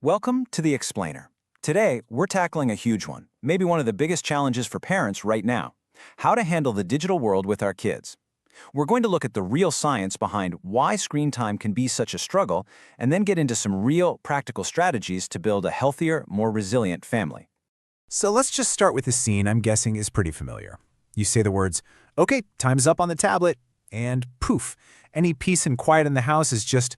Welcome to The Explainer. Today, we're tackling a huge one, maybe one of the biggest challenges for parents right now: how to handle the digital world with our kids. We're going to look at the real science behind why screen time can be such a struggle, and then get into some real, practical strategies to build a healthier, more resilient family. So let's just start with a scene I'm guessing is pretty familiar. You say the words, "Okay, time's up" on the tablet, and poof, any peace and quiet in the house is just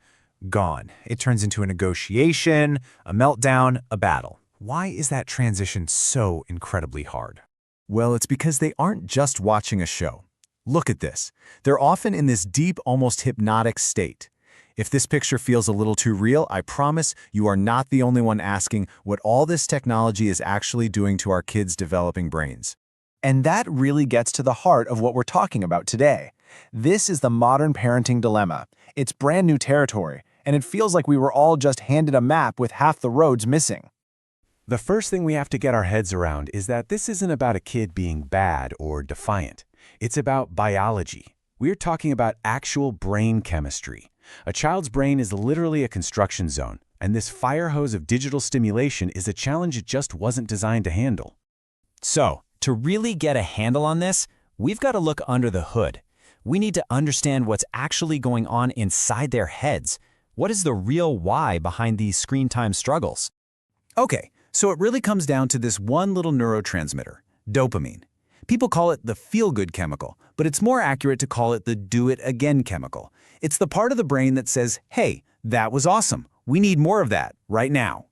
gone. It turns into a negotiation, a meltdown, a battle. Why is that transition so incredibly hard? Well, it's because they aren't just watching a show. Look at this. They're often in this deep, almost hypnotic state. If this picture feels a little too real, I promise you are not the only one asking what all this technology is actually doing to our kids' developing brains. And that really gets to the heart of what we're talking about today. This is the modern parenting dilemma. It's brand new territory, and it feels like we were all just handed a map with half the roads missing. The first thing we have to get our heads around is that this isn't about a kid being bad or defiant. It's about biology. We're talking about actual brain chemistry. A child's brain is literally a construction zone, and this fire hose of digital stimulation is a challenge it just wasn't designed to handle. So, to really get a handle on this, we've got to look under the hood. We need to understand what's actually going on inside their heads. What is the real why behind these screen time struggles? Okay, so it really comes down to this one little neurotransmitter, dopamine. People call it the feel-good chemical, but it's more accurate to call it the do-it-again chemical. It's the part of the brain that says, hey, that was awesome. We need more of that right now.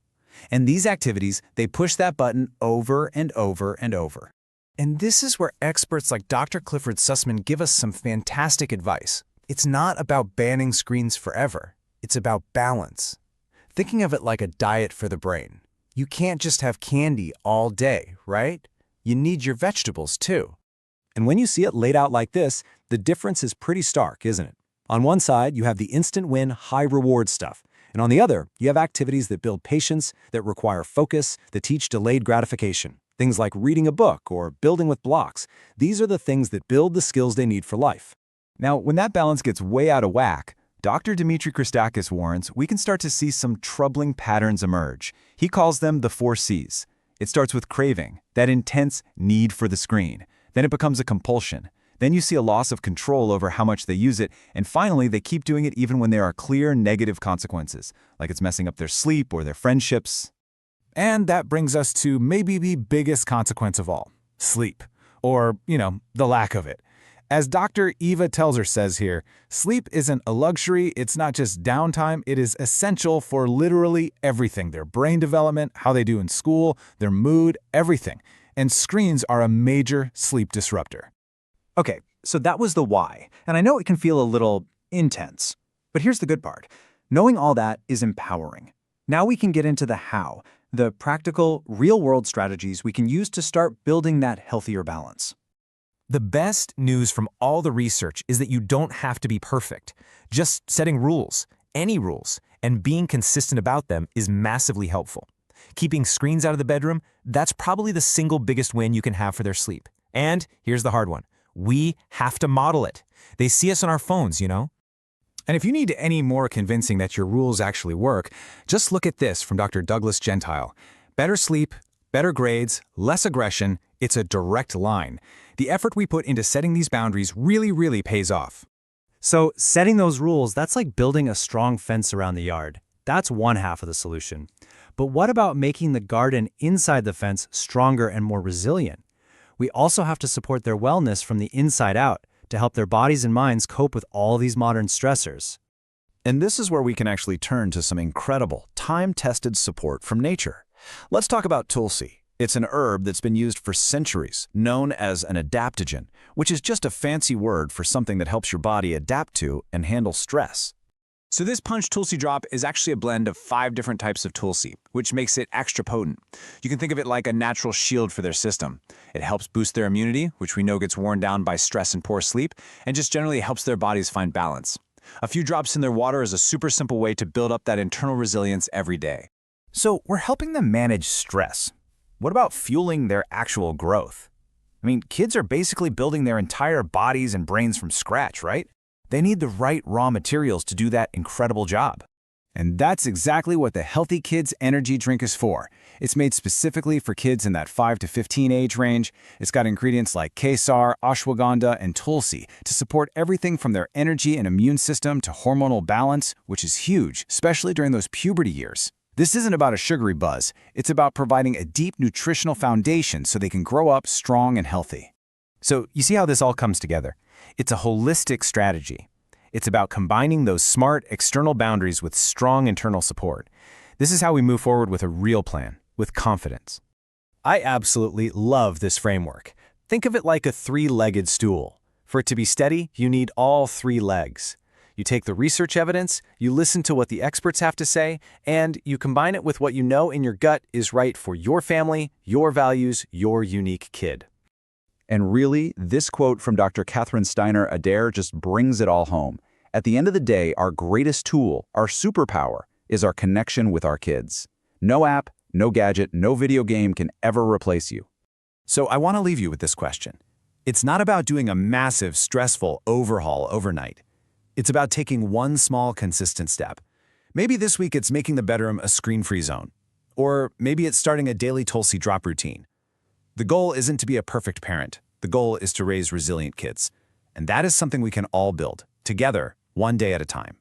And these activities, they push that button over and over and over. And this is where experts like Dr. Clifford Sussman give us some fantastic advice. It's not about banning screens forever. It's about balance. Thinking of it like a diet for the brain. You can't just have candy all day, right? You need your vegetables too. And when you see it laid out like this, the difference is pretty stark, isn't it? On one side, you have the instant win, high-reward stuff. And on the other, you have activities that build patience, that require focus, that teach delayed gratification. Things like reading a book or building with blocks. These are the things that build the skills they need for life. Now, when that balance gets way out of whack, Dr. Dimitri Christakis warns we can start to see some troubling patterns emerge. He calls them the 4 C's. It starts with craving, that intense need for the screen. Then it becomes a compulsion. Then you see a loss of control over how much they use it, and finally they keep doing it even when there are clear negative consequences, like it's messing up their sleep or their friendships. And that brings us to maybe the biggest consequence of all, sleep, or, the lack of it. As Dr. Eva Telzer says here, sleep isn't a luxury, it's not just downtime, it is essential for literally everything: their brain development, how they do in school, their mood, everything. And screens are a major sleep disruptor. Okay, so that was the why, and I know it can feel a little intense. But here's the good part. Knowing all that is empowering. Now we can get into the how, the practical, real-world strategies we can use to start building that healthier balance. The best news from all the research is that you don't have to be perfect. Just setting rules, any rules, and being consistent about them is massively helpful. Keeping screens out of the bedroom, that's probably the single biggest win you can have for their sleep. And here's the hard one. We have to model it. They see us on our phones, And if you need any more convincing that your rules actually work, just look at this from Dr. Douglas Gentile. Better sleep, better grades, less aggression, it's a direct line. The effort we put into setting these boundaries really pays off. So setting those rules, that's like building a strong fence around the yard. That's one half of the solution. But what about making the garden inside the fence stronger and more resilient? We also have to support their wellness from the inside out to help their bodies and minds cope with all these modern stressors. And this is where we can actually turn to some incredible, time-tested support from nature. Let's talk about Tulsi. It's an herb that's been used for centuries, known as an adaptogen, which is just a fancy word for something that helps your body adapt to and handle stress. So this punch Tulsi Drop is actually a blend of 5 different types of Tulsi, which makes it extra potent. You can think of it like a natural shield for their system. It helps boost their immunity, which we know gets worn down by stress and poor sleep, and just generally helps their bodies find balance. A few drops in their water is a super simple way to build up that internal resilience every day. So we're helping them manage stress. What about fueling their actual growth? I mean, kids are basically building their entire bodies and brains from scratch, right? They need the right raw materials to do that incredible job. And that's exactly what the Healthy Kids Energy Drink is for. It's made specifically for kids in that 5 to 15 age range. It's got ingredients like kesar, ashwagandha, and tulsi to support everything from their energy and immune system to hormonal balance, which is huge, especially during those puberty years. This isn't about a sugary buzz. It's about providing a deep nutritional foundation so they can grow up strong and healthy. So you see how this all comes together? It's a holistic strategy. It's about combining those smart external boundaries with strong internal support. This is how we move forward with a real plan, with confidence. I absolutely love this framework. Think of it like a three-legged stool. For it to be steady, you need all three legs. You take the research evidence, you listen to what the experts have to say, and you combine it with what you know in your gut is right for your family, your values, your unique kid. And really, this quote from Dr. Catherine Steiner Adair just brings it all home. At the end of the day, our greatest tool, our superpower, is our connection with our kids. No app, no gadget, no video game can ever replace you. So I want to leave you with this question. It's not about doing a massive, stressful overhaul overnight. It's about taking one small, consistent step. Maybe this week it's making the bedroom a screen-free zone. Or maybe it's starting a daily Tulsi Drop routine. The goal isn't to be a perfect parent. The goal is to raise resilient kids. And that is something we can all build, together, one day at a time.